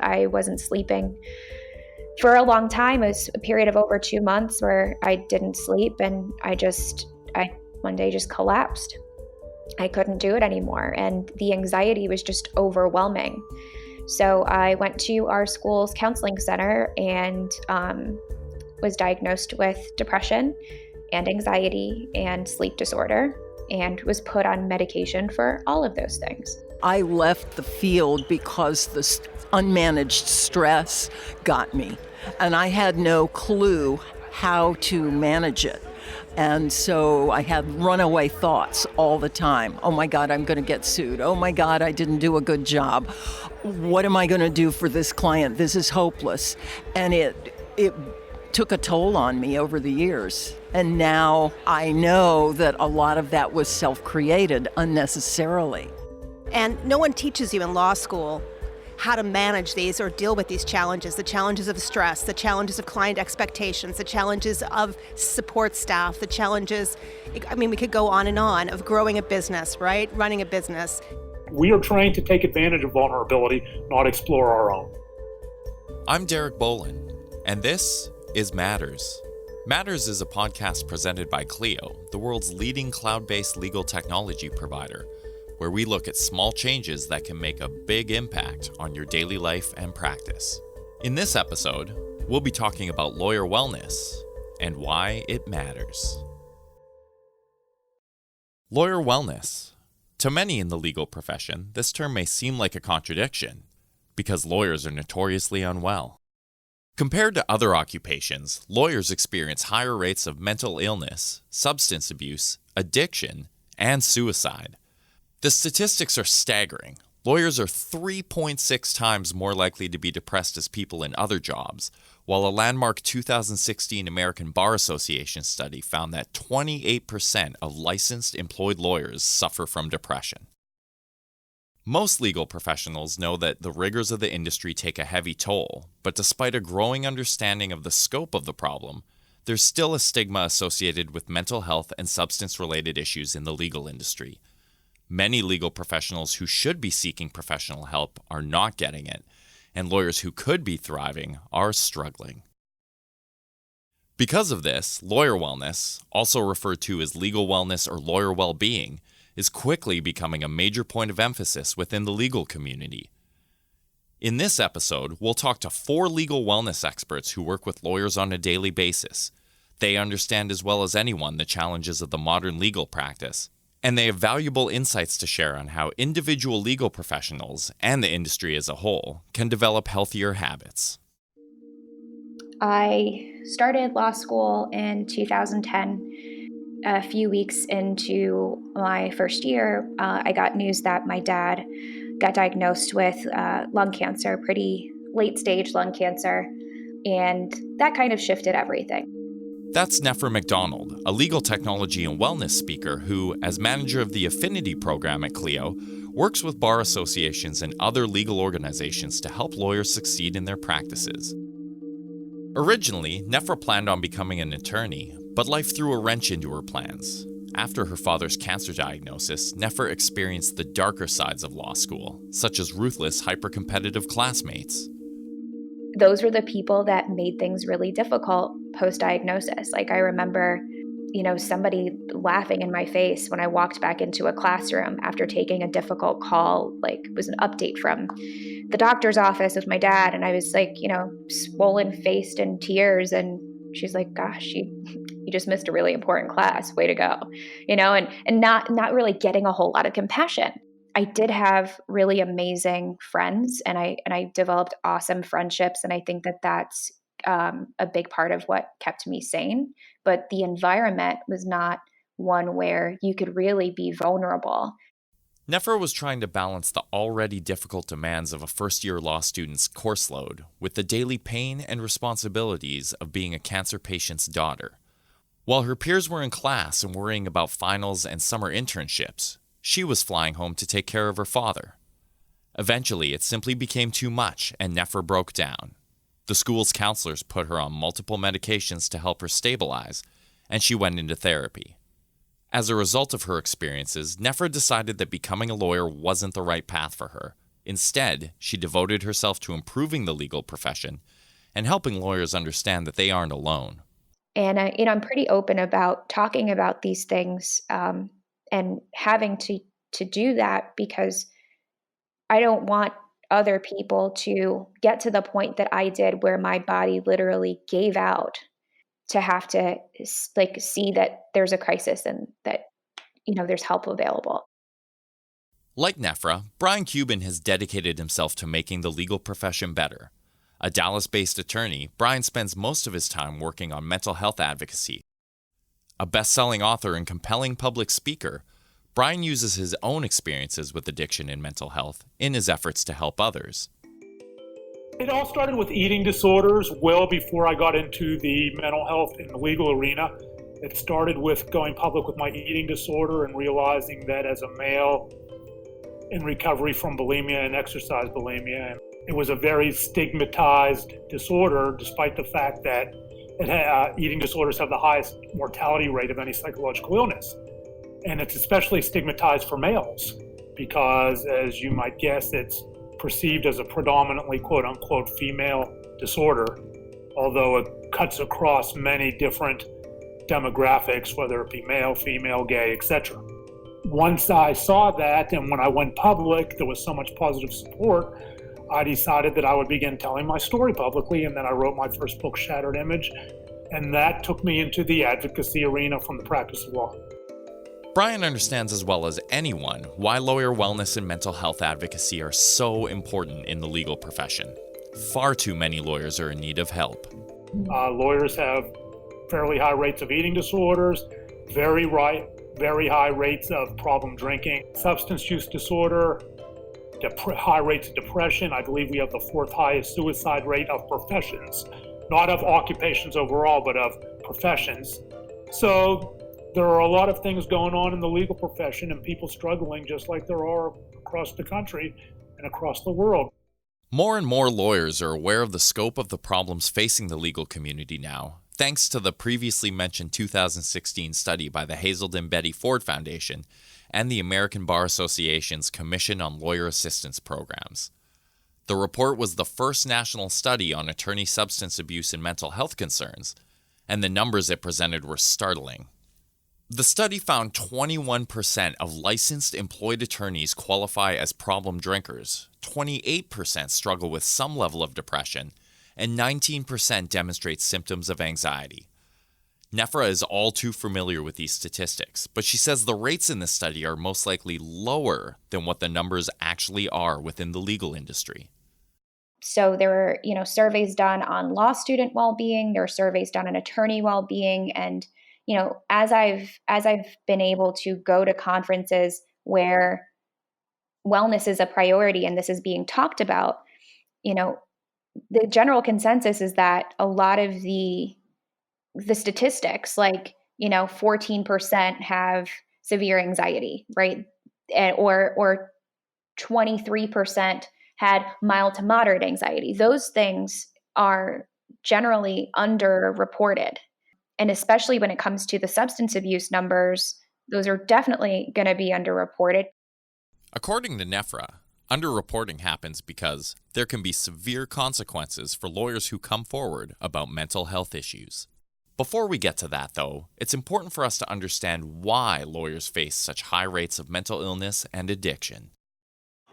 I wasn't sleeping for a long time. It was a period of over 2 months where I didn't sleep, and I one day just collapsed. I couldn't do it anymore, and the anxiety was just overwhelming. So I went to our school's counseling center and was diagnosed with depression and anxiety and sleep disorder, and was put on medication for all of those things. I left the field because the unmanaged stress got me, and I had no clue how to manage it. And so I had runaway thoughts all the time. Oh my God, I'm going to get sued. Oh my God, I didn't do a good job. What am I going to do for this client? This is hopeless. And it took a toll on me over the years. And now I know that a lot of that was self-created unnecessarily. And no one teaches you in law school how to manage these or deal with these challenges, the challenges of stress, the challenges of client expectations, the challenges of support staff, the challenges, we could go on and on, of growing a business, right? Running a business. We are trained to take advantage of vulnerability, not explore our own. I'm Derek Bolin, and this is Matters. Matters is a podcast presented by Clio, the world's leading cloud-based legal technology provider, where we look at small changes that can make a big impact on your daily life and practice. In this episode, we'll be talking about lawyer wellness and why it matters. Lawyer wellness. To many in the legal profession, this term may seem like a contradiction, because lawyers are notoriously unwell. Compared to other occupations, lawyers experience higher rates of mental illness, substance abuse, addiction, and suicide. The statistics are staggering. Lawyers are 3.6 times more likely to be depressed as people in other jobs, while a landmark 2016 American Bar Association study found that 28% of licensed employed lawyers suffer from depression. Most legal professionals know that the rigors of the industry take a heavy toll, but despite a growing understanding of the scope of the problem, there's still a stigma associated with mental health and substance-related issues in the legal industry. Many legal professionals who should be seeking professional help are not getting it, and lawyers who could be thriving are struggling. Because of this, lawyer wellness, also referred to as legal wellness or lawyer well-being, is quickly becoming a major point of emphasis within the legal community. In this episode, we'll talk to 4 legal wellness experts who work with lawyers on a daily basis. They understand as well as anyone the challenges of the modern legal practice, and they have valuable insights to share on how individual legal professionals and the industry as a whole can develop healthier habits. I started law school in 2010. A few weeks into my first year, I got news that my dad got diagnosed with lung cancer, pretty late stage lung cancer, and that kind of shifted everything. That's Nefra MacDonald, a legal technology and wellness speaker who, as manager of the Affinity program at Clio, works with bar associations and other legal organizations to help lawyers succeed in their practices. Originally, Nefra planned on becoming an attorney, but life threw a wrench into her plans. After her father's cancer diagnosis, Nefra experienced the darker sides of law school, such as ruthless, hyper-competitive classmates. Those were the people that made things really difficult post-diagnosis. Like, I remember, somebody laughing in my face when I walked back into a classroom after taking a difficult call. Like, it was an update from the doctor's office with my dad, and I was like, swollen-faced in tears, and she's like, gosh, you just missed a really important class. Way to go. And not really getting a whole lot of compassion. I did have really amazing friends, and I developed awesome friendships, and I think that that's a big part of what kept me sane. But the environment was not one where you could really be vulnerable. Nefra was trying to balance the already difficult demands of a first-year law student's course load with the daily pain and responsibilities of being a cancer patient's daughter. While her peers were in class and worrying about finals and summer internships, she was flying home to take care of her father. Eventually, it simply became too much, and Nefra broke down. The school's counselors put her on multiple medications to help her stabilize, and she went into therapy. As a result of her experiences, Nefra decided that becoming a lawyer wasn't the right path for her, Instead, she devoted herself to improving the legal profession and helping lawyers understand that they aren't alone. And I'm pretty open about talking about these things, and having to do that, because I don't want other people to get to the point that I did, where my body literally gave out, to have to see that there's a crisis and that there's help available. Like Nefra, Brian Cuban has dedicated himself to making the legal profession better. A Dallas-based attorney, Brian spends most of his time working on mental health advocacy. A best-selling author and compelling public speaker, Brian uses his own experiences with addiction and mental health in his efforts to help others. It all started with eating disorders well before I got into the mental health in the legal arena. It started with going public with my eating disorder and realizing that as a male in recovery from bulimia and exercise bulimia, it was a very stigmatized disorder, despite the fact that eating disorders have the highest mortality rate of any psychological illness. And it's especially stigmatized for males because, as you might guess, it's perceived as a predominantly quote-unquote female disorder, although it cuts across many different demographics, whether it be male, female, gay, etc. Once I saw that, and when I went public, there was so much positive support, I decided that I would begin telling my story publicly, and then I wrote my first book, Shattered Image, and that took me into the advocacy arena from the practice of law. Brian understands as well as anyone why lawyer wellness and mental health advocacy are so important in the legal profession. Far too many lawyers are in need of help. Lawyers have fairly high rates of eating disorders, very high rates of problem drinking, substance use disorder, high rates of depression. I believe we have the fourth highest suicide rate of professions, not of occupations overall, but of professions. So there are a lot of things going on in the legal profession and people struggling, just like there are across the country and across the world. More and more lawyers are aware of the scope of the problems facing the legal community now, thanks to the previously mentioned 2016 study by the Hazelden Betty Ford Foundation and the American Bar Association's Commission on Lawyer Assistance Programs. The report was the first national study on attorney substance abuse and mental health concerns, and the numbers it presented were startling. The study found 21% of licensed employed attorneys qualify as problem drinkers, 28% struggle with some level of depression, and 19% demonstrate symptoms of anxiety. Nefra is all too familiar with these statistics, but she says the rates in this study are most likely lower than what the numbers actually are within the legal industry. So there were, surveys done on law student well-being, there were surveys done on attorney well-being, and as I've been able to go to conferences where wellness is a priority and this is being talked about, the general consensus is that a lot of the statistics, like 14% have severe anxiety, right, or 23% had mild to moderate anxiety. Those things are generally underreported. And especially when it comes to the substance abuse numbers, those are definitely going to be underreported. According to Nefra, underreporting happens because there can be severe consequences for lawyers who come forward about mental health issues. Before we get to that, though, it's important for us to understand why lawyers face such high rates of mental illness and addiction.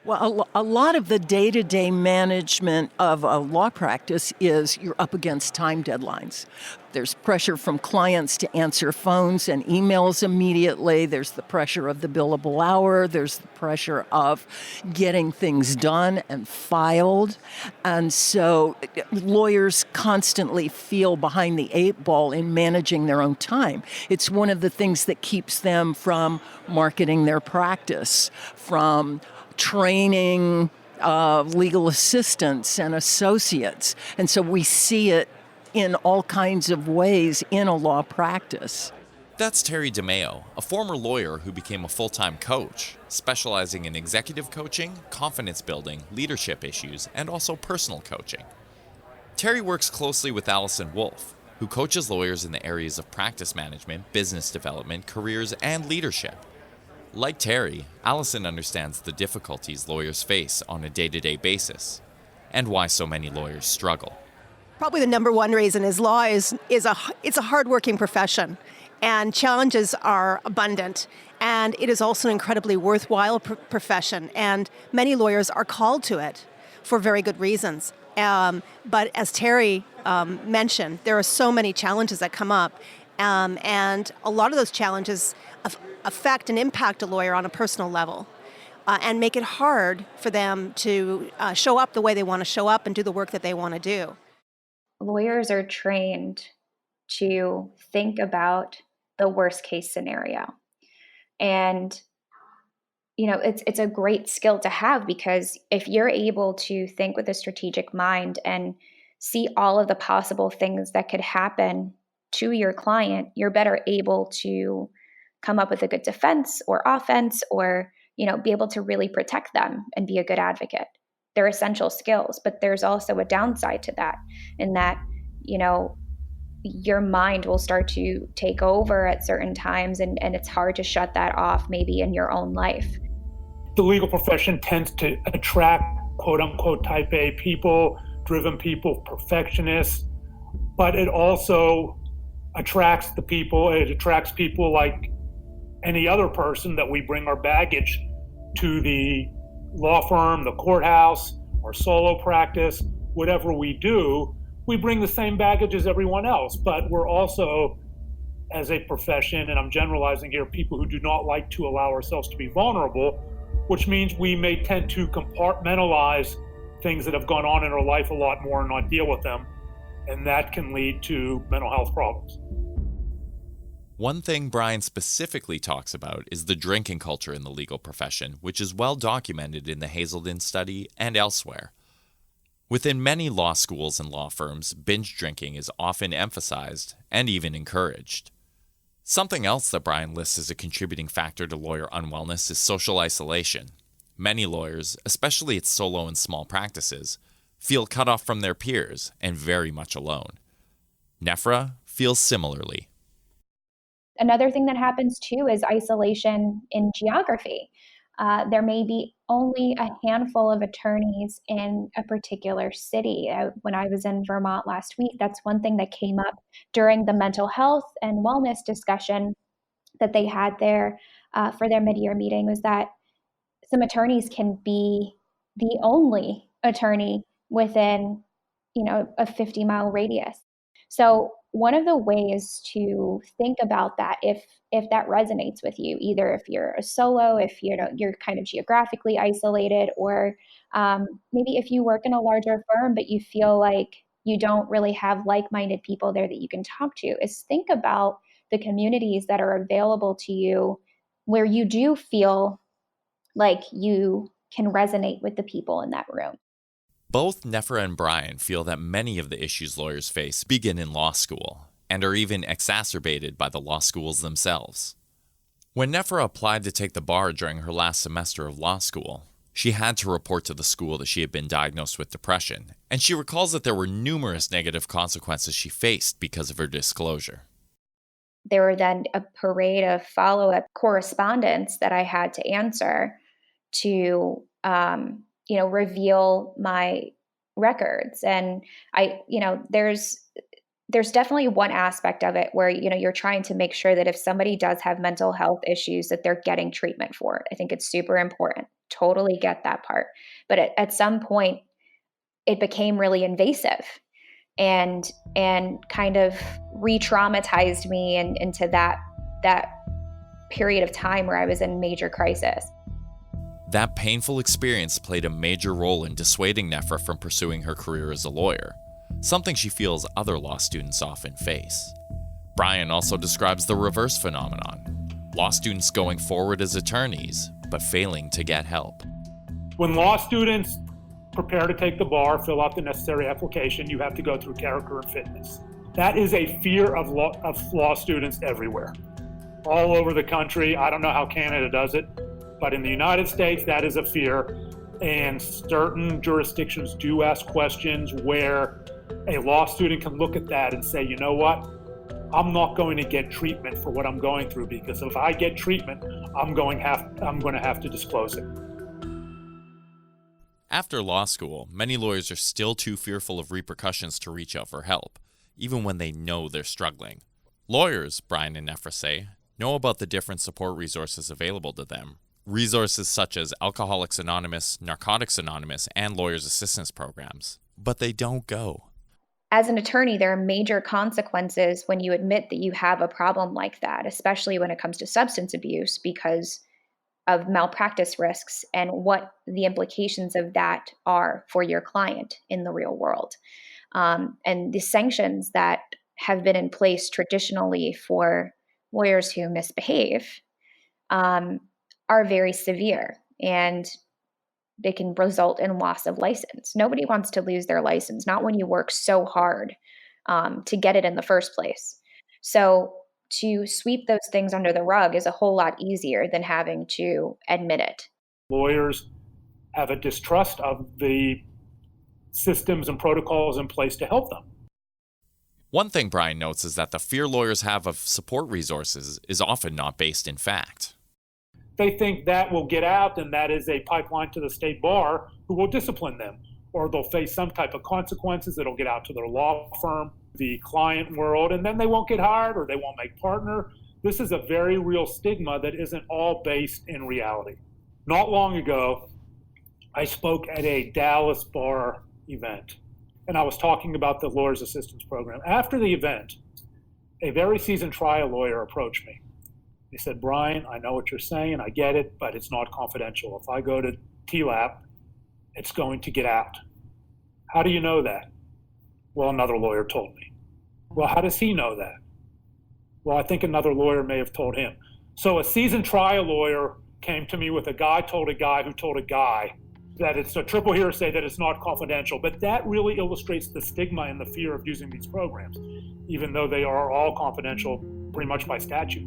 Well, a lot of the day-to-day management of a law practice is you're up against time deadlines. There's pressure from clients to answer phones and emails immediately. There's the pressure of the billable hour. There's the pressure of getting things done and filed. And so lawyers constantly feel behind the eight ball in managing their own time. It's one of the things that keeps them from marketing their practice, from training legal assistants and associates. And so we see it in all kinds of ways in a law practice. That's Terry DeMeo, a former lawyer who became a full-time coach, specializing in executive coaching, confidence building, leadership issues, and also personal coaching. Terry works closely with Allison Wolf, who coaches lawyers in the areas of practice management, business development, careers, and leadership. Like Terry, Allison understands the difficulties lawyers face on a day-to-day basis, and why so many lawyers struggle. Probably the number one reason is law it's a hardworking profession, and challenges are abundant. And it is also an incredibly worthwhile profession, and many lawyers are called to it for very good reasons. But as Terry mentioned, there are so many challenges that come up, and a lot of those challenges affect and impact a lawyer on a personal level, and make it hard for them to show up the way they want to show up and do the work that they want to do. Lawyers are trained to think about the worst case scenario. And, it's a great skill to have, because if you're able to think with a strategic mind and see all of the possible things that could happen to your client, you're better able to come up with a good defense or offense, or, be able to really protect them and be a good advocate. They're essential skills, but there's also a downside to that, in that, your mind will start to take over at certain times, and it's hard to shut that off maybe in your own life. The legal profession tends to attract quote unquote type A people, driven people, perfectionists, but it also attracts people like any other person that we bring our baggage to the law firm, the courthouse, our solo practice, whatever we do. We bring the same baggage as everyone else, but we're also, as a profession, and I'm generalizing here, people who do not like to allow ourselves to be vulnerable, which means we may tend to compartmentalize things that have gone on in our life a lot more and not deal with them, and that can lead to mental health problems. One thing Brian specifically talks about is the drinking culture in the legal profession, which is well documented in the Hazelden study and elsewhere. Within many law schools and law firms, binge drinking is often emphasized and even encouraged. Something else that Brian lists as a contributing factor to lawyer unwellness is social isolation. Many lawyers, especially at solo and small practices, feel cut off from their peers and very much alone. Nefra feels similarly. Another thing that happens too is isolation in geography. There may be only a handful of attorneys in a particular city. When I was in Vermont last week, that's one thing that came up during the mental health and wellness discussion that they had there for their mid-year meeting, was that some attorneys can be the only attorney within, a 50-mile radius. So one of the ways to think about that, if that resonates with you, either if you're a solo, if you're kind of geographically isolated, or maybe if you work in a larger firm but you feel like you don't really have like-minded people there that you can talk to, is think about the communities that are available to you where you do feel like you can resonate with the people in that room. Both Nefra and Brian feel that many of the issues lawyers face begin in law school and are even exacerbated by the law schools themselves. When Nefra applied to take the bar during her last semester of law school, she had to report to the school that she had been diagnosed with depression, and she recalls that there were numerous negative consequences she faced because of her disclosure. There were then a parade of follow-up correspondence that I had to answer to reveal my records. And there's definitely one aspect of it where, you're trying to make sure that if somebody does have mental health issues, that they're getting treatment for it. I think it's super important. Totally get that part. But at some point, it became really invasive and kind of re-traumatized me into that period of time where I was in major crisis. That painful experience played a major role in dissuading Nefra from pursuing her career as a lawyer, something she feels other law students often face. Brian also describes the reverse phenomenon, law students going forward as attorneys, but failing to get help. When law students prepare to take the bar, fill out the necessary application, you have to go through character and fitness. That is a fear of law students everywhere, all over the country. I don't know how Canada does it, but in the United States, that is a fear. And certain jurisdictions do ask questions where a law student can look at that and say, you know what, I'm not going to get treatment for what I'm going through, because if I get treatment, I'm going to have to disclose it. After law school, many lawyers are still too fearful of repercussions to reach out for help, even when they know they're struggling. Lawyers, Brian and Nefra say, know about the different support resources available to them. Resources such as Alcoholics Anonymous, Narcotics Anonymous, and Lawyers Assistance Programs. But they don't go. As an attorney, there are major consequences when you admit that you have a problem like that, especially when it comes to substance abuse, because of malpractice risks and what the implications of that are for your client in the real world. And the sanctions that have been in place traditionally for lawyers who misbehave are very severe, and they can result in loss of license. Nobody wants to lose their license, not when you work so hard to get it in the first place. So to sweep those things under the rug is a whole lot easier than having to admit it. Lawyers have a distrust of the systems and protocols in place to help them. One thing Brian notes is that the fear lawyers have of support resources is often not based in fact. They think that will get out and that is a pipeline to the state bar who will discipline them, or they'll face some type of consequences. It'll get out to their law firm, the client world, and then they won't get hired or they won't make partner. This is a very real stigma that isn't all based in reality. Not long ago, I spoke at a Dallas bar event, and I was talking about the Lawyers Assistance Program. After the event, a very seasoned trial lawyer approached me. He said, "Brian, I know what you're saying, I get it, but it's not confidential. If I go to TLAP, it's going to get out." "How do you know that?" "Well, another lawyer told me." "Well, how does he know that?" "Well, I think another lawyer may have told him." So a seasoned trial lawyer came to me with a guy told a guy who told a guy that it's a triple hearsay, that it's not confidential. But that really illustrates the stigma and the fear of using these programs, even though they are all confidential pretty much by statute.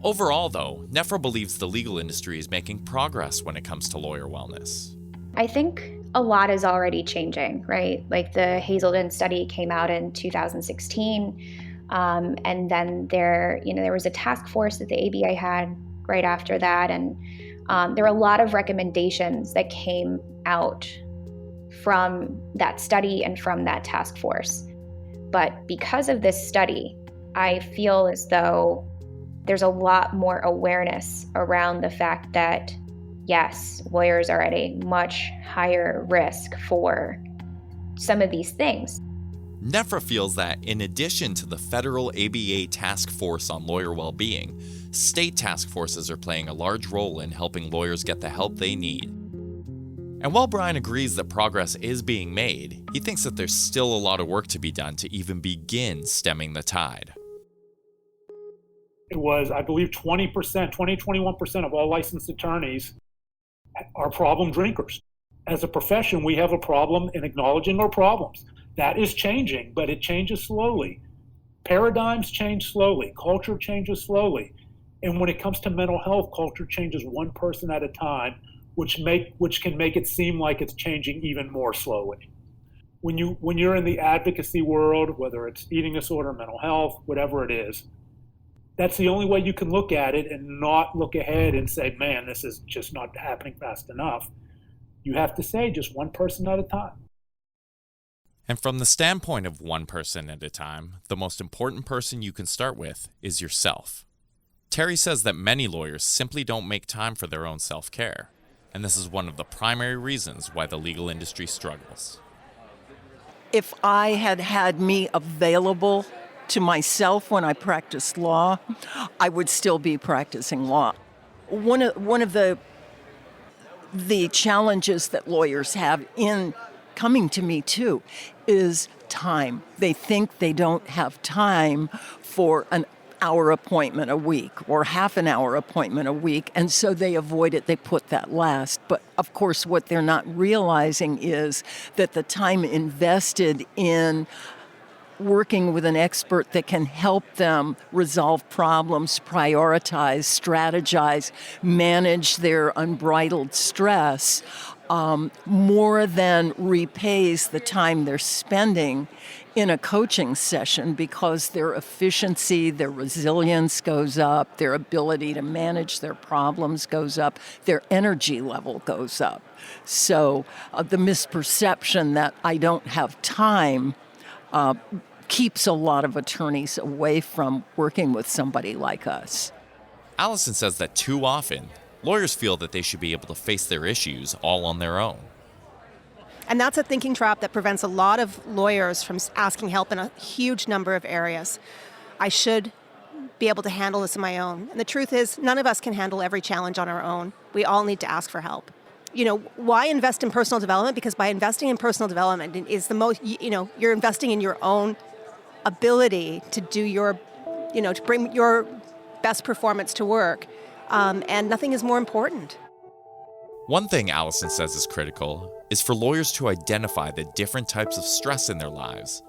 Overall, though, Nefra believes the legal industry is making progress when it comes to lawyer wellness. I think a lot is already changing, right? Like the Hazelden study came out in 2016, and then there was a task force that the ABA had right after that, and there were a lot of recommendations that came out from that study and from that task force. But because of this study, I feel as though there's a lot more awareness around the fact that, yes, lawyers are at a much higher risk for some of these things. Nefra feels that in addition to the federal ABA task force on lawyer well-being, state task forces are playing a large role in helping lawyers get the help they need. And while Brian agrees that progress is being made, he thinks that there's still a lot of work to be done to even begin stemming the tide. It was, I believe, 21% of all licensed attorneys are problem drinkers. As a profession, we have a problem in acknowledging our problems. That is changing, but it changes slowly. Paradigms change slowly. Culture changes slowly. And when it comes to mental health, culture changes one person at a time, which can make it seem like it's changing even more slowly. When you're in the advocacy world, whether it's eating disorder, mental health, whatever it is, that's the only way you can look at it and not look ahead and say, man, this is just not happening fast enough. You have to say just one person at a time. And from the standpoint of one person at a time, the most important person you can start with is yourself. Terry says that many lawyers simply don't make time for their own self-care, and this is one of the primary reasons why the legal industry struggles. If I had had me available to myself when I practiced law, I would still be practicing law. One of the challenges that lawyers have in coming to me too is time. They think they don't have time for an hour appointment a week or half an hour appointment a week, and so they avoid it. They put that last. But of course, what they're not realizing is that the time invested in working with an expert that can help them resolve problems, prioritize, strategize, manage their unbridled stress more than repays the time they're spending in a coaching session, because their efficiency, their resilience goes up, their ability to manage their problems goes up, their energy level goes up. So the misperception that I don't have time keeps a lot of attorneys away from working with somebody like us. Allison says that too often, lawyers feel that they should be able to face their issues all on their own. And that's a thinking trap that prevents a lot of lawyers from asking help in a huge number of areas. I should be able to handle this on my own. And the truth is, none of us can handle every challenge on our own. We all need to ask for help. Why invest in personal development? Because by investing in personal development is the most, you're investing in your own ability to do to bring your best performance to work. And nothing is more important. One thing Allison says is critical is for lawyers to identify the different types of stress in their lives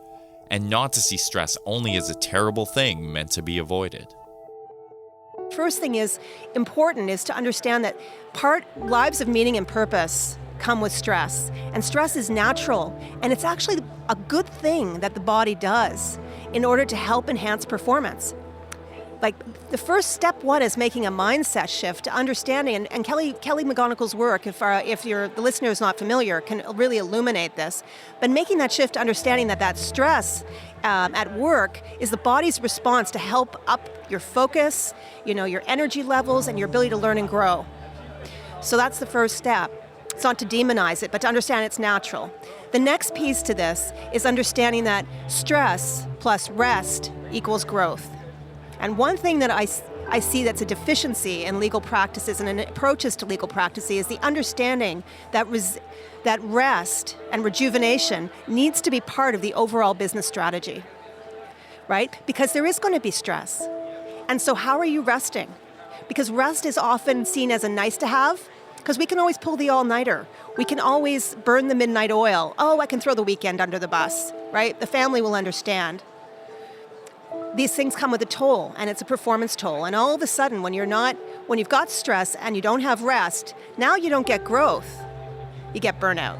and not to see stress only as a terrible thing meant to be avoided. First thing is important is to understand that lives of meaning and purpose come with stress. And stress is natural, and it's actually a good thing that the body does in order to help enhance performance. Like, the first step one is making a mindset shift to understanding, and Kelly McGonigle's work, if the listener is not familiar, can really illuminate this. But making that shift to understanding that stress at work is the body's response to help up your focus, your energy levels, and your ability to learn and grow. So that's the first step. It's not to demonize it, but to understand it's natural. The next piece to this is understanding that stress plus rest equals growth. And one thing that I see that's a deficiency in legal practices and in approaches to legal practices is the understanding that rest and rejuvenation needs to be part of the overall business strategy, right? Because there is going to be stress. And so how are you resting? Because rest is often seen as a nice to have, because we can always pull the all-nighter. We can always burn the midnight oil. Oh, I can throw the weekend under the bus, right? The family will understand. These things come with a toll, and it's a performance toll. And all of a sudden, when you've got stress and you don't have rest, now you don't get growth. You get burnout.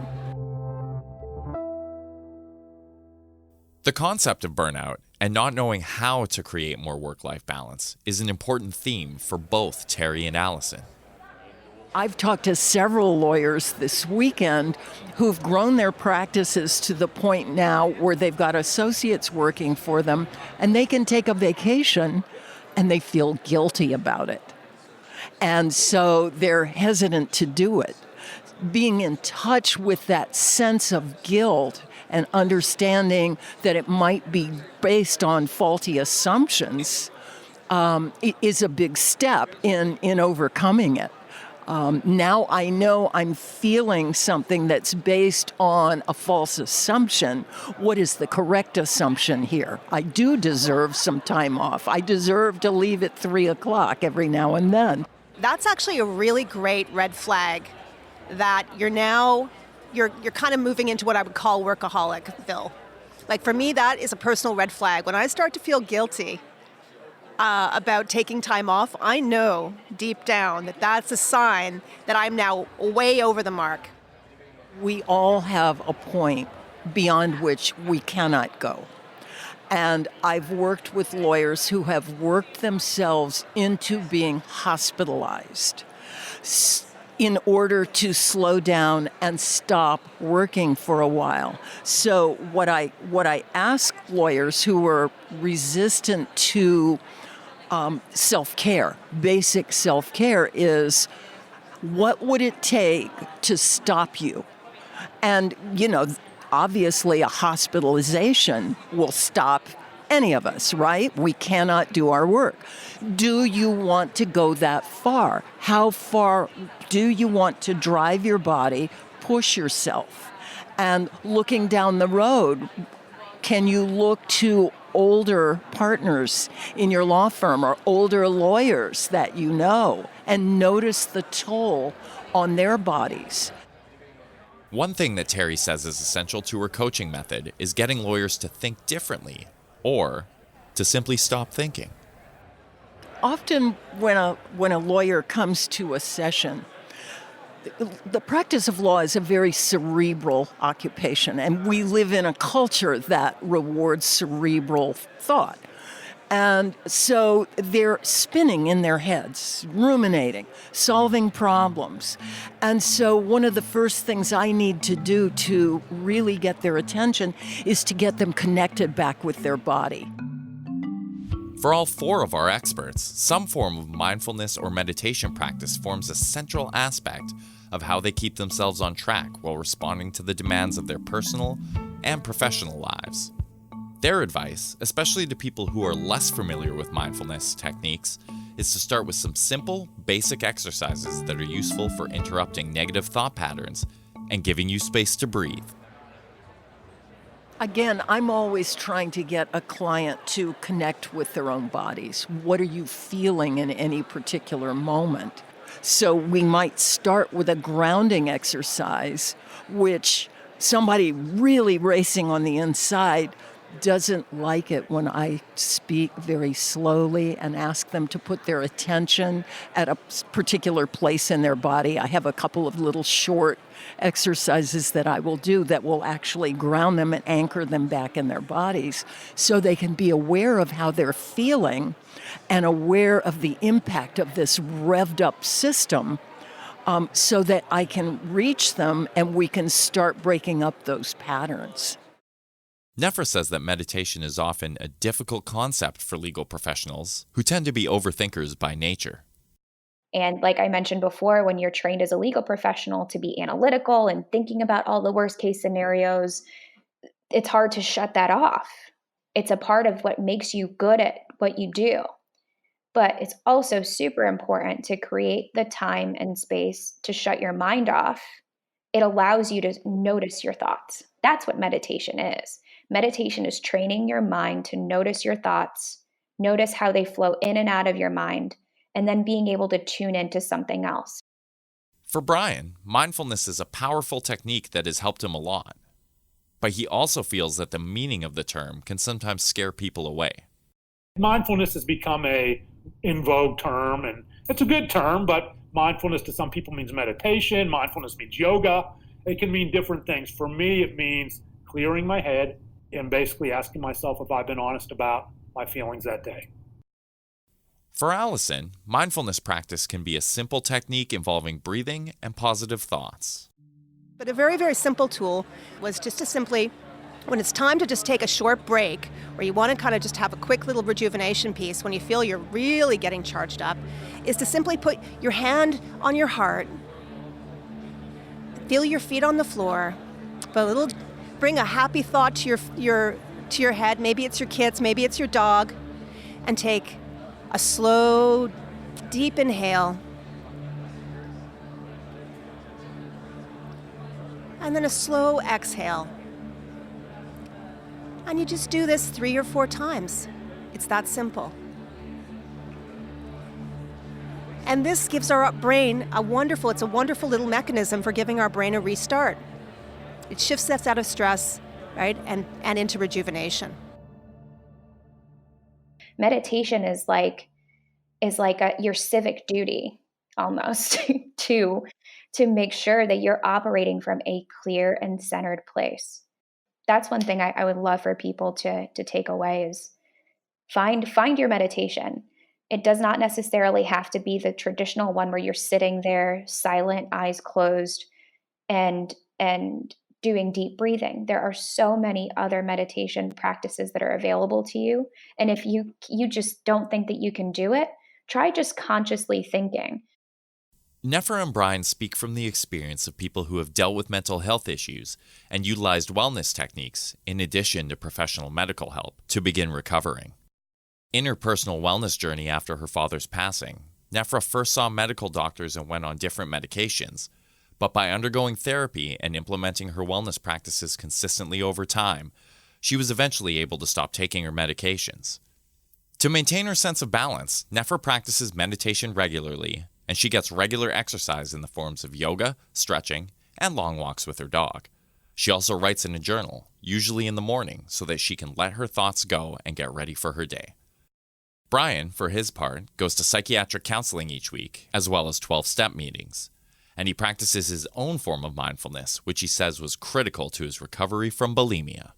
The concept of burnout and not knowing how to create more work-life balance is an important theme for both Terry and Allison. I've talked to several lawyers this weekend who've grown their practices to the point now where they've got associates working for them, and they can take a vacation and they feel guilty about it. And so they're hesitant to do it. Being in touch with that sense of guilt and understanding that it might be based on faulty assumptions is a big step in overcoming it. Now I know I'm feeling something that's based on a false assumption. What is the correct assumption here? I do deserve some time off. I deserve to leave at 3:00 every now and then. That's actually a really great red flag that you're kind of moving into what I would call workaholicville. Like, for me, that is a personal red flag. When I start to feel guilty about taking time off, I know deep down that that's a sign that I'm now way over the mark. We all have a point beyond which we cannot go. And I've worked with lawyers who have worked themselves into being hospitalized in order to slow down and stop working for a while. So what I ask lawyers who are resistant to self-care, basic self-care, is what would it take to stop you? And, obviously a hospitalization will stop any of us, right? We cannot do our work. Do you want to go that far? How far do you want to drive your body, push yourself? And looking down the road, can you look to older partners in your law firm or older lawyers that you know and notice the toll on their bodies? One thing that Terry says is essential to her coaching method is getting lawyers to think differently or to simply stop thinking. Often when a lawyer comes to a session, the practice of law is a very cerebral occupation, and we live in a culture that rewards cerebral thought. And so they're spinning in their heads, ruminating, solving problems. And so one of the first things I need to do to really get their attention is to get them connected back with their body. For all four of our experts, some form of mindfulness or meditation practice forms a central aspect of how they keep themselves on track while responding to the demands of their personal and professional lives. Their advice, especially to people who are less familiar with mindfulness techniques, is to start with some simple, basic exercises that are useful for interrupting negative thought patterns and giving you space to breathe. Again, I'm always trying to get a client to connect with their own bodies. What are you feeling in any particular moment? So we might start with a grounding exercise, which somebody really racing on the inside doesn't like it when I speak very slowly and ask them to put their attention at a particular place in their body. I have a couple of little short exercises that I will do that will actually ground them and anchor them back in their bodies so they can be aware of how they're feeling and aware of the impact of this revved up system, so that I can reach them and we can start breaking up those patterns. Nefra says that meditation is often a difficult concept for legal professionals who tend to be overthinkers by nature. And like I mentioned before, when you're trained as a legal professional to be analytical and thinking about all the worst case scenarios, it's hard to shut that off. It's a part of what makes you good at what you do. But it's also super important to create the time and space to shut your mind off. It allows you to notice your thoughts. That's what meditation is. Meditation is training your mind to notice your thoughts, notice how they flow in and out of your mind, and then being able to tune into something else. For Brian, mindfulness is a powerful technique that has helped him a lot. But he also feels that the meaning of the term can sometimes scare people away. Mindfulness has become a in vogue term, and it's a good term, but mindfulness to some people means meditation, mindfulness means yoga. It can mean different things. For me, it means clearing my head and basically asking myself if I've been honest about my feelings that day. For Allison, mindfulness practice can be a simple technique involving breathing and positive thoughts. But a very, very simple tool was just to simply, when it's time to just take a short break, or you want to kind of just have a quick little rejuvenation piece when you feel you're really getting charged up, is to simply put your hand on your heart, feel your feet on the floor, bring a happy thought to your head. Maybe it's your kids, maybe it's your dog, and take a slow, deep inhale, and then a slow exhale. And you just do this 3 or 4 times. It's that simple. And this gives our brain a wonderful little mechanism for giving our brain a restart. It shifts us out of stress, right, and into rejuvenation. Meditation is like your civic duty almost to make sure that you're operating from a clear and centered place. That's one thing I would love for people to take away is find your meditation. It does not necessarily have to be the traditional one where you're sitting there silent, eyes closed, and doing deep breathing. There are so many other meditation practices that are available to you. And if you just don't think that you can do it, try just consciously thinking. Nefra and Brian speak from the experience of people who have dealt with mental health issues and utilized wellness techniques in addition to professional medical help to begin recovering. In her personal wellness journey after her father's passing, Nefra first saw medical doctors and went on different medications, but by undergoing therapy and implementing her wellness practices consistently over time, she was eventually able to stop taking her medications. To maintain her sense of balance, Nefra practices meditation regularly, and she gets regular exercise in the forms of yoga, stretching, and long walks with her dog. She also writes in a journal, usually in the morning, so that she can let her thoughts go and get ready for her day. Brian, for his part, goes to psychiatric counseling each week, as well as 12-step meetings. and he practices his own form of mindfulness, which he says was critical to his recovery from bulimia.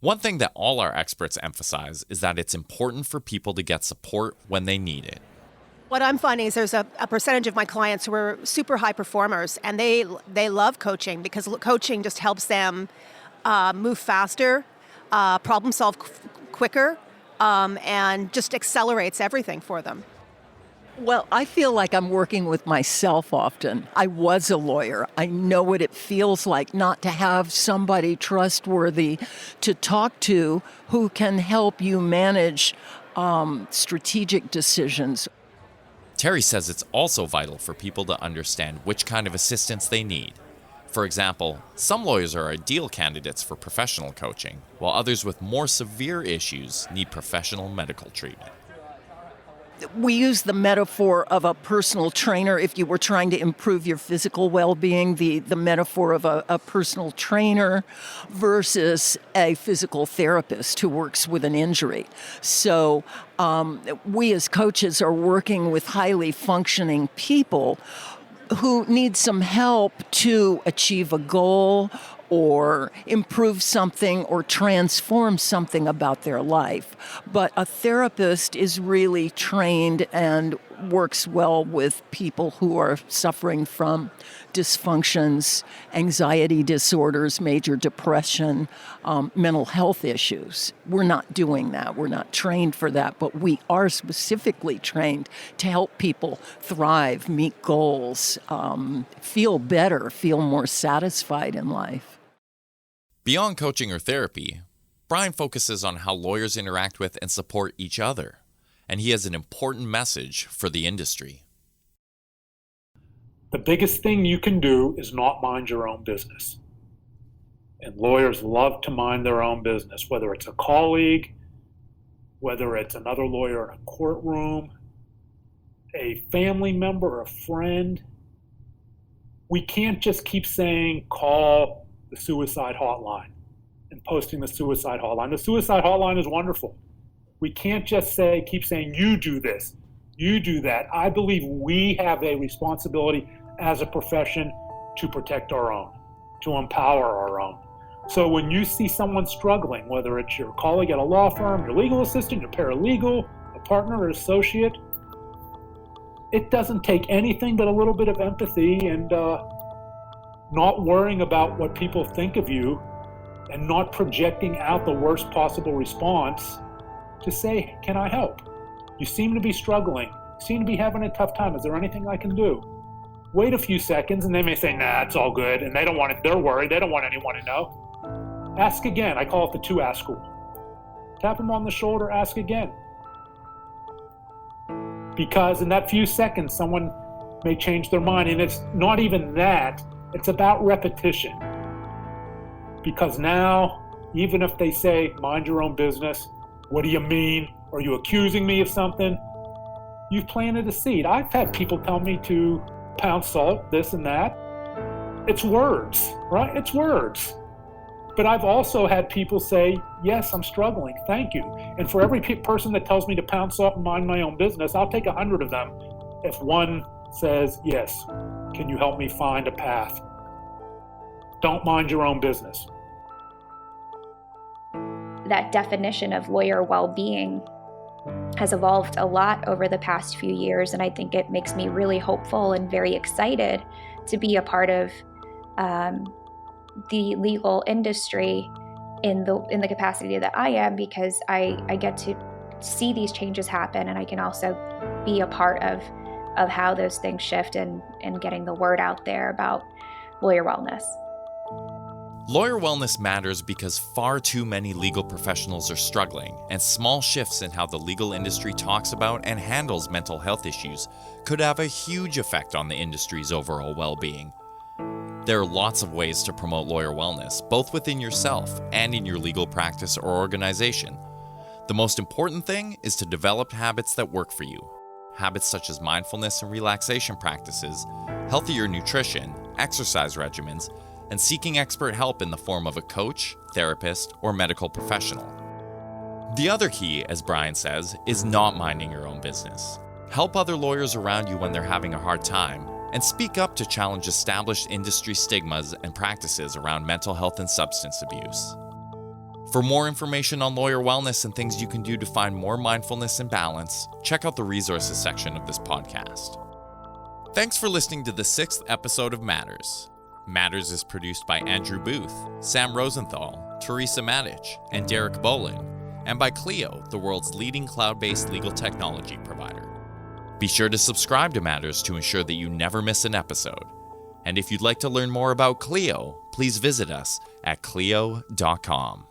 One thing that all our experts emphasize is that it's important for people to get support when they need it. What I'm finding is there's a percentage of my clients who are super high performers, and they love coaching because coaching just helps them move faster, problem solve quicker, and just accelerates everything for them. Well, I feel like I'm working with myself often. I was a lawyer. I know what it feels like not to have somebody trustworthy to talk to who can help you manage strategic decisions. Terry says it's also vital for people to understand which kind of assistance they need. For example, some lawyers are ideal candidates for professional coaching, while others with more severe issues need professional medical treatment. We use the metaphor of a personal trainer. If you were trying to improve your physical well-being, the metaphor of a personal trainer versus a physical therapist who works with an injury. So we as coaches are working with highly functioning people who need some help to achieve a goal or improve something or transform something about their life. But a therapist is really trained and works well with people who are suffering from dysfunctions, anxiety disorders, major depression, mental health issues. We're not doing that. We're not trained for that, but we are specifically trained to help people thrive, meet goals, feel better, feel more satisfied in life. Beyond coaching or therapy, Brian focuses on how lawyers interact with and support each other, and he has an important message for the industry. The biggest thing you can do is not mind your own business. And lawyers love to mind their own business, whether it's a colleague, whether it's another lawyer in a courtroom, a family member or a friend. We can't just keep saying, call the suicide hotline and posting the suicide hotline. The suicide hotline is wonderful. We can't just keep saying, you do this, you do that. I believe we have a responsibility as a profession to protect our own, to empower our own. So when you see someone struggling, whether it's your colleague at a law firm, your legal assistant, your paralegal, a partner or associate, it doesn't take anything but a little bit of empathy and not worrying about what people think of you and not projecting out the worst possible response to say, can I help? You seem to be struggling, seem to be having a tough time. Is there anything I can do? Wait a few seconds and they may say, nah, it's all good. And they don't want it. They're worried. They don't want anyone to know. Ask again. I call it the 2-ask rule. Tap them on the shoulder, ask again. Because in that few seconds, someone may change their mind. And it's not even that. It's about repetition. Because now, even if they say, mind your own business, what do you mean? Are you accusing me of something? You've planted a seed. I've had people tell me to pound salt, this and that. It's words, right? It's words. But I've also had people say, yes, I'm struggling, thank you. And for every person that tells me to pound salt and mind my own business, I'll take 100 of them if one says, yes, can you help me find a path? Don't mind your own business. That definition of lawyer well-being has evolved a lot over the past few years, and I think it makes me really hopeful and very excited to be a part of the legal industry in the capacity that I am, because I get to see these changes happen, and I can also be a part of how those things shift and getting the word out there about lawyer wellness. Lawyer wellness matters because far too many legal professionals are struggling, and small shifts in how the legal industry talks about and handles mental health issues could have a huge effect on the industry's overall well-being. There are lots of ways to promote lawyer wellness, both within yourself and in your legal practice or organization. The most important thing is to develop habits that work for you. Habits such as mindfulness and relaxation practices, healthier nutrition, exercise regimens, and seeking expert help in the form of a coach, therapist, or medical professional. The other key, as Brian says, is not minding your own business. Help other lawyers around you when they're having a hard time, and speak up to challenge established industry stigmas and practices around mental health and substance abuse. For more information on lawyer wellness and things you can do to find more mindfulness and balance, check out the resources section of this podcast. Thanks for listening to the 6th episode of Matters. Matters is produced by Andrew Booth, Sam Rosenthal, Teresa Matic, and Derek Bolin, and by Clio, the world's leading cloud-based legal technology provider. Be sure to subscribe to Matters to ensure that you never miss an episode. And if you'd like to learn more about Clio, please visit us at clio.com.